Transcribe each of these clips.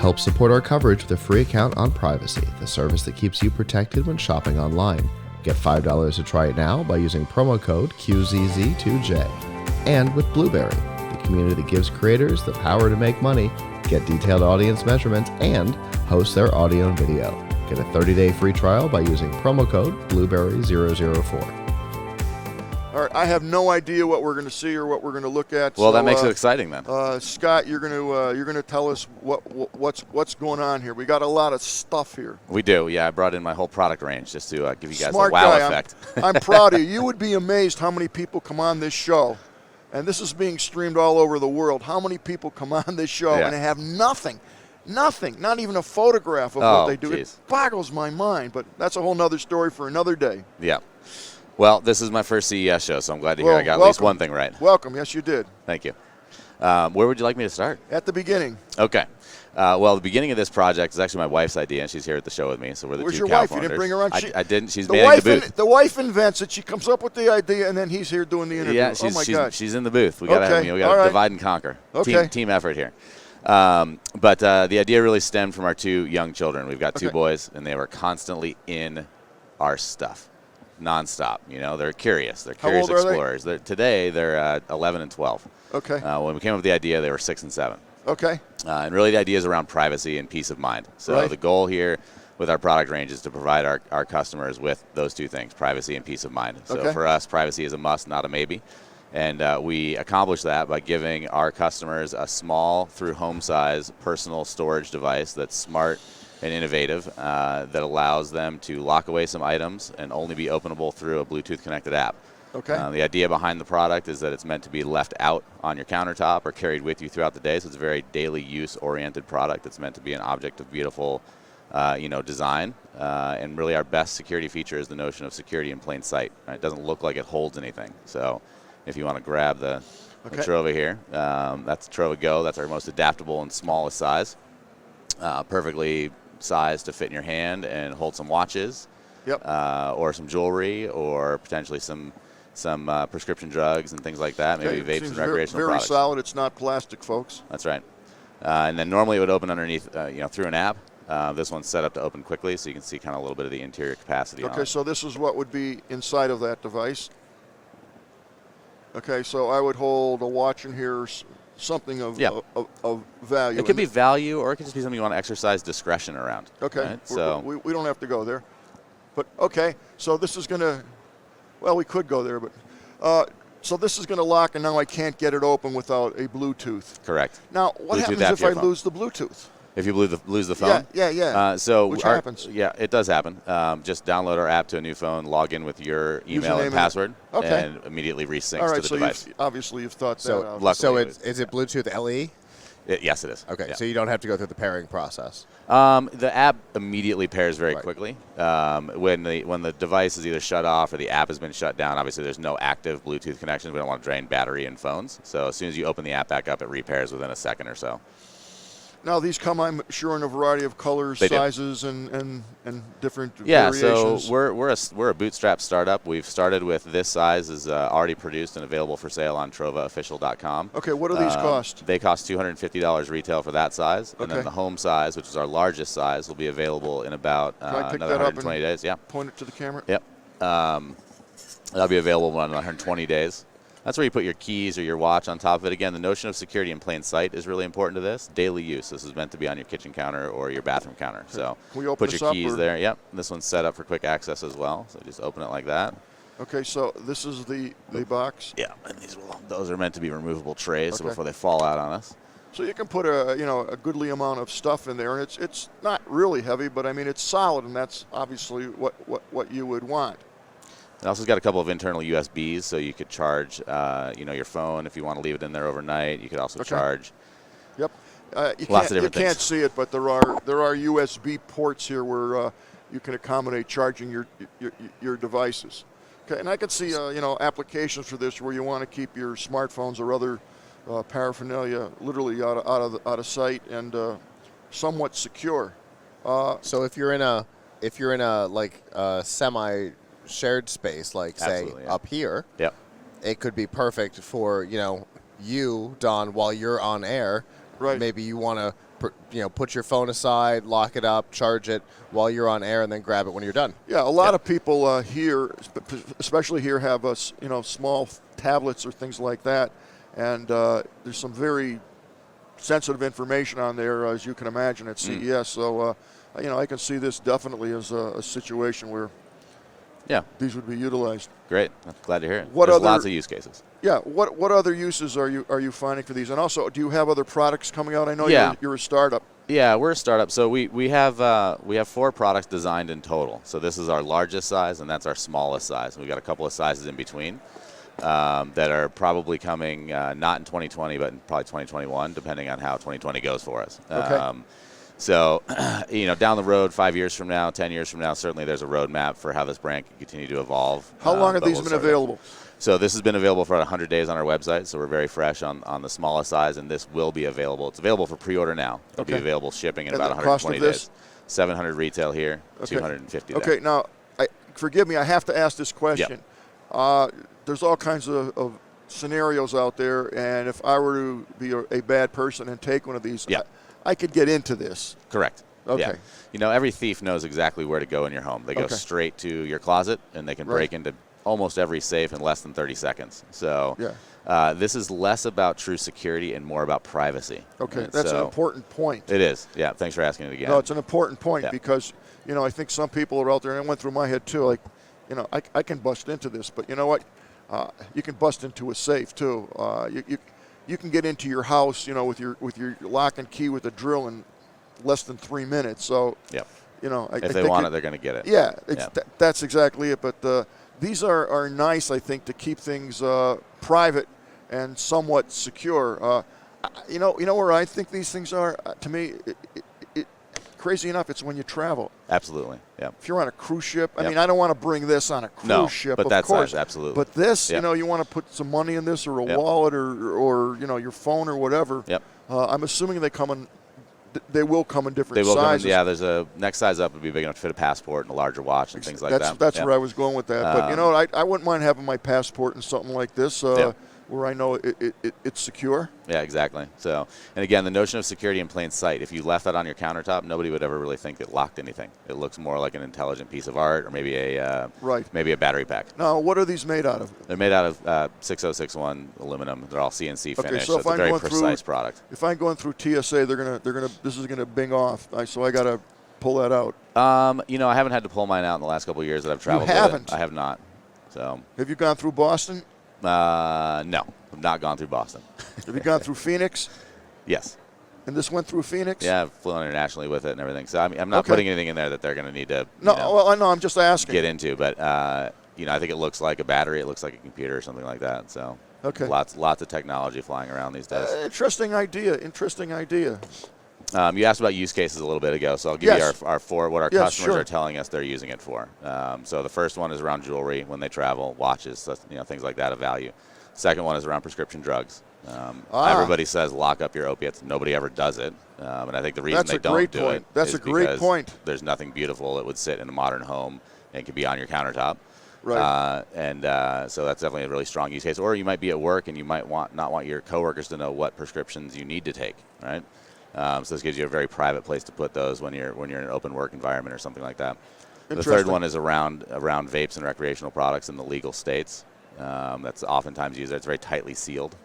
Help support our coverage with a free account on Privacy, the service that keeps you protected when shopping online. Get $5 to try it now by using promo code QZZ2J. And with Blueberry, the community that gives creators the power to make money, get detailed audience measurements, and host their audio and video. Get a 30-day free trial by using promo code Blueberry004. All right, I have no idea what we're going to see or what we're going to look at. Well, that makes it exciting then. Scott, you're going to tell us what's going on here. We got a lot of stuff here. We do, yeah. I brought in my whole product range just to give you guys Smart a wow guy. effect. I'm proud of you. You would be amazed how many people come on this show, and this is being streamed all over the world. How many people come on this show and have nothing, not even a photograph of what they do. Geez. It boggles my mind, but that's a whole nother story for another day. Yeah. Well, this is my first CES show, so I'm glad to hear I got at least one thing right. Welcome. Yes, you did. Thank you. Where would you like me to start? At the beginning. Okay. Well, the beginning of this project is actually my wife's idea, and she's here at the show with me. So we're the Where's two your wife? co-founders. You didn't bring her on? I didn't. She's manning the booth. The wife invents it. She comes up with the idea, and then he's here doing the interview. Yeah, she's in the booth. We got to divide and conquer. Okay. Team effort here. But the idea really stemmed from our two young children. We've got two boys, and they were constantly in our stuff. Nonstop, they're curious. They're curious explorers. Today, they're 11 and 12. Okay. When we came up with the idea, they were 6 and 7. Okay. And really, the idea is around privacy and peace of mind. So the goal here with our product range is to provide our customers with those two things, privacy and peace of mind. So for us, privacy is a must, not a maybe. And we accomplish that by giving our customers a small, through home size, personal storage device that's smart and innovative that allows them to lock away some items and only be openable through a Bluetooth connected app. Okay. The idea behind the product is that it's meant to be left out on your countertop or carried with you throughout the day. So it's a very daily use oriented product. It's meant to be an object of beautiful design. And really our best security feature is the notion of security in plain sight. Right? It doesn't look like it holds anything. So if you want to grab the Trova here, that's Trova Go. That's our most adaptable and smallest size. Perfectly sized to fit in your hand and hold some watches, or some jewelry, or potentially some prescription drugs and things like that. Maybe vapes and recreational products. Very solid. It's not plastic, folks. That's right. And then normally it would open underneath, through an app. This one's set up to open quickly, so you can see kind of a little bit of the interior capacity. Okay, so this is what would be inside of that device. Okay, so I would hold a watch in here. Something of value. It could be value, or it could just be something you want to exercise discretion around. Okay, right? So we don't have to go there. But, so this is going to, we could go there, but, so this is going to lock, and now I can't get it open without a Bluetooth. Correct. Now, what Bluetooth happens if I lose the Bluetooth? If you lose the phone? Yeah. Which happens. Yeah, it does happen. Just download our app to a new phone, log in with your email and password, and immediately resyncs to the device. Obviously you've thought that out. So is it Bluetooth LE? Yes, it is. Okay, so you don't have to go through the pairing process. The app immediately pairs very quickly. When the device is either shut off or the app has been shut down, obviously there's no active Bluetooth connections. We don't want to drain battery in phones. So as soon as you open the app back up, it repairs within a second or so. Now these come, I'm sure, in a variety of colors, sizes, and different variations. Yeah, so we're a bootstrap startup. We've started with this size is already produced and available for sale on TrovaOfficial.com. Okay, what do these cost? They cost $250 retail for that size, and then the home size, which is our largest size, will be available in about another 120 days. Yeah. Point it to the camera. Yep. That'll be available in 120 days. That's where you put your keys or your watch on top of it. Again, the notion of security in plain sight is really important to this. Daily use. This is meant to be on your kitchen counter or your bathroom counter. So put your keys there. Yep. This one's set up for quick access as well. So just open it like that. Okay, so this is the box. Yeah, and those are meant to be removable trays so before they fall out on us. So you can put a goodly amount of stuff in there, and it's not really heavy, but I mean it's solid, and that's obviously what you would want. It also has got a couple of internal USBs, so you could charge, your phone if you want to leave it in there overnight. You could also charge. Yep. Lots of different things. You can't see it, but there are USB ports here where you can accommodate charging your devices. Okay, and I can see applications for this where you want to keep your smartphones or other paraphernalia literally out of sight and somewhat secure. So if you're in a like semi shared space, like say up here, it could be perfect for you, Don, while you're on air. Right. Maybe you want to put your phone aside, lock it up, charge it while you're on air, and then grab it when you're done. Yeah, a lot of people here, especially here, have small tablets or things like that, and there's some very sensitive information on there, as you can imagine, at CES. So, I can see this definitely as a situation where these would be utilized. Great. I'm glad to hear it. There's lots of use cases. Yeah. What other uses are you finding for these? And also, do you have other products coming out? I know you're a startup. Yeah, we're a startup. So we have 4 products designed in total. So this is our largest size, and that's our smallest size. And we've got a couple of sizes in between that are probably coming not in 2020, but in probably 2021, depending on how 2020 goes for us. Okay. So, down the road, 5 years from now, 10 years from now, certainly there's a roadmap for how this brand can continue to evolve. How long have these been available? So this has been available for 100 days on our website, so we're very fresh on the smallest size, and this will be available. It's available for pre-order now. It'll be available shipping in about 120 days. 700 retail here, 250 there. Okay, now, forgive me, I have to ask this question. Yep. There's all kinds of scenarios out there, and if I were to be a bad person and take one of these, I could get into this. Correct. Okay. Yeah. Every thief knows exactly where to go in your home. They go straight to your closet, and they can break into almost every safe in less than 30 seconds. So this is less about true security and more about privacy. Okay, that's an important point. It is. Yeah, thanks for asking it again. No, it's an important point because, I think some people are out there, and it went through my head too, like, I can bust into this, but you know what? You can bust into a safe too. You can get into your house, with your lock and key with a drill in less than 3 minutes. So, if they want it, they're going to get it. Yeah, that's exactly it. But these are nice, I think, to keep things private and somewhat secure. Where I think these things are, to me, crazy enough, it's when you travel. Absolutely, yeah. If you're on a cruise ship, I mean, I don't want to bring this on a cruise ship, but of course. Size, absolutely. But this, you want to put some money in this, or a wallet, or your phone, or whatever. Yep. I'm assuming they will come in different sizes. There's a next size up would be big enough to fit a passport and a larger watch and things like that. That's where I was going with that. But I wouldn't mind having my passport in something like this. Where I know it's secure. Yeah, exactly. So, and again, the notion of security in plain sight, if you left that on your countertop, nobody would ever really think it locked anything. It looks more like an intelligent piece of art or maybe a battery pack. Now, what are these made out of? They're made out of 6061 aluminum. They're all CNC finished, so it's a very precise product. If I'm going through TSA, this is gonna bing off. So I gotta pull that out. I haven't had to pull mine out in the last couple of years that I've traveled. You haven't? I have not. So. Have you gone through Boston? No, I've not gone through Boston. Have you gone through Phoenix? Yes. And this went through Phoenix? Yeah, I've flown internationally with it and everything. So I'm not putting anything in there that they're going to need to. I'm just asking. Get into, but I think it looks like a battery. It looks like a computer or something like that. So lots of technology flying around these days. Interesting idea. You asked about use cases a little bit ago, so I'll give you our 4 what our customers are telling us they're using it for. So the first one is around jewelry when they travel, watches, things like that of value. Second one is around prescription drugs. Everybody says lock up your opiates. Nobody ever does it, and I think the reason they don't do it is because there's nothing beautiful that would sit in a modern home and could be on your countertop. Right. So that's definitely a really strong use case. Or you might be at work and you might not want your coworkers to know what prescriptions you need to take, right? So this gives you a very private place to put those when you're in an open work environment or something like that. The third one is around vapes and recreational products in the legal states. That's oftentimes used. It's very tightly sealed,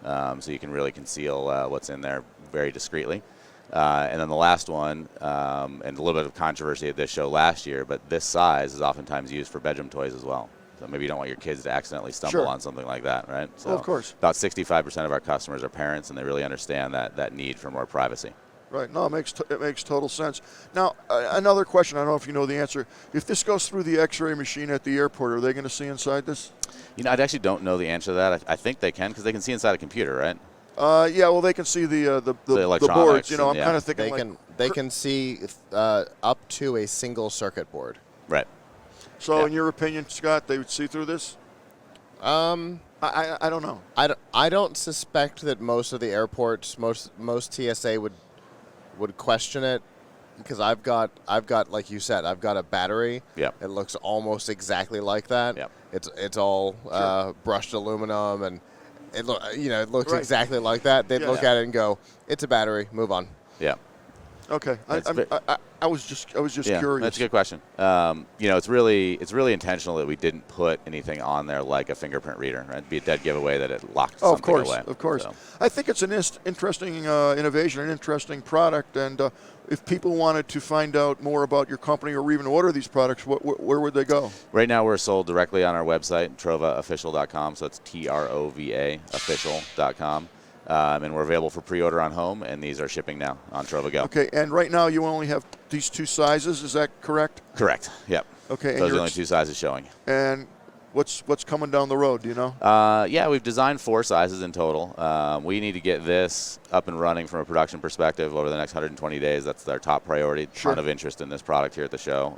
so you can really conceal what's in there very discreetly. And then the last one, and a little bit of controversy at this show last year, but this size is oftentimes used for bedroom toys as well. So maybe you don't want your kids to accidentally stumble on something like that, right? So of course. About 65% of our customers are parents, and they really understand that need for more privacy. Right. No, it makes total sense. Now, another question. I don't know if you know the answer. If this goes through the X-ray machine at the airport, are they going to see inside this? I actually don't know the answer to that. I think they can because they can see inside a computer, right? Well, they can see the boards. I'm kind of thinking they can see up to a single circuit board. Right. So, in your opinion, Scott, they would see through this? I don't know. I don't suspect that most of the airports, most TSA would question it, because I've got like you said, I've got a battery. Yeah. It looks almost exactly like that. Yeah. It's all brushed aluminum, and it looks exactly like that. They'd look at it and go, "It's a battery. Move on." Yeah. Okay. I was just Yeah, curious. that's a good question. It's really intentional that we didn't put anything on there like a fingerprint reader. Right? It'd be a dead giveaway that it locked something away. Of course. So. I think it's an interesting innovation, an interesting product, and if people wanted to find out more about your company or even order these products, where would they go? Right now, we're sold directly on our website, trovaofficial.com. So it's TROVA official.com. And we're available for pre-order on home, and these are shipping now on Trova Go. Okay, and right now you only have these 2 sizes, is that correct? Correct, yep. Okay. Those are the only 2 sizes showing. And what's coming down the road, do you know? Yeah, we've designed 4 sizes in total. We need to get this up and running from a production perspective over the next 120 days. That's our top priority. Sure. Ton of interest in this product here at the show.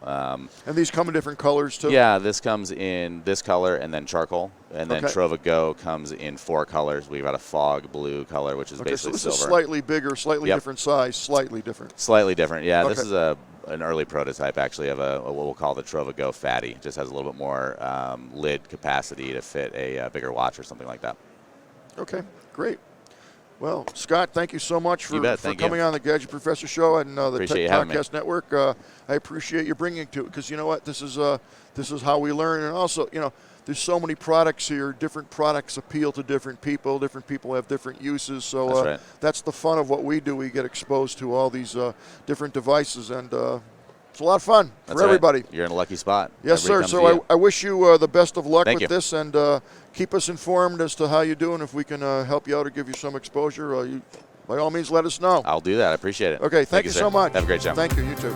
And these come in different colors, too? Yeah, this comes in this color and then charcoal. And then Okay. Trova Go comes in 4 colors. We've got a fog blue color, which is Okay, so basically this silver. is slightly bigger, slightly Yep. different size, slightly different. Slightly different, yeah. Okay. This is an early prototype, actually, of what we'll call the Trova Go Fatty. It just has a little bit more lid capacity to fit a bigger watch or something like that. Okay, great. Well, Scott, thank you so much for coming on the Gadget Professor Show and the Appreciate you Tech having me. Podcast Network. I appreciate you bringing it to it because you know what? This is how we learn, and also, there's so many products here. Different products appeal to different people. Different people have different uses. So That's right. That's the fun of what we do. We get exposed to all these different devices, and it's a lot of fun for everybody. You're in a lucky spot. Yes, Everybody sir. comes to So you. I wish you the best of luck Thank with you. this, and keep us informed as to how you do, and if we can help you out or give you some exposure, by all means, let us know. I'll do that. I appreciate it. Okay, thank you sir. so much. Have a great show. Thank you. You too.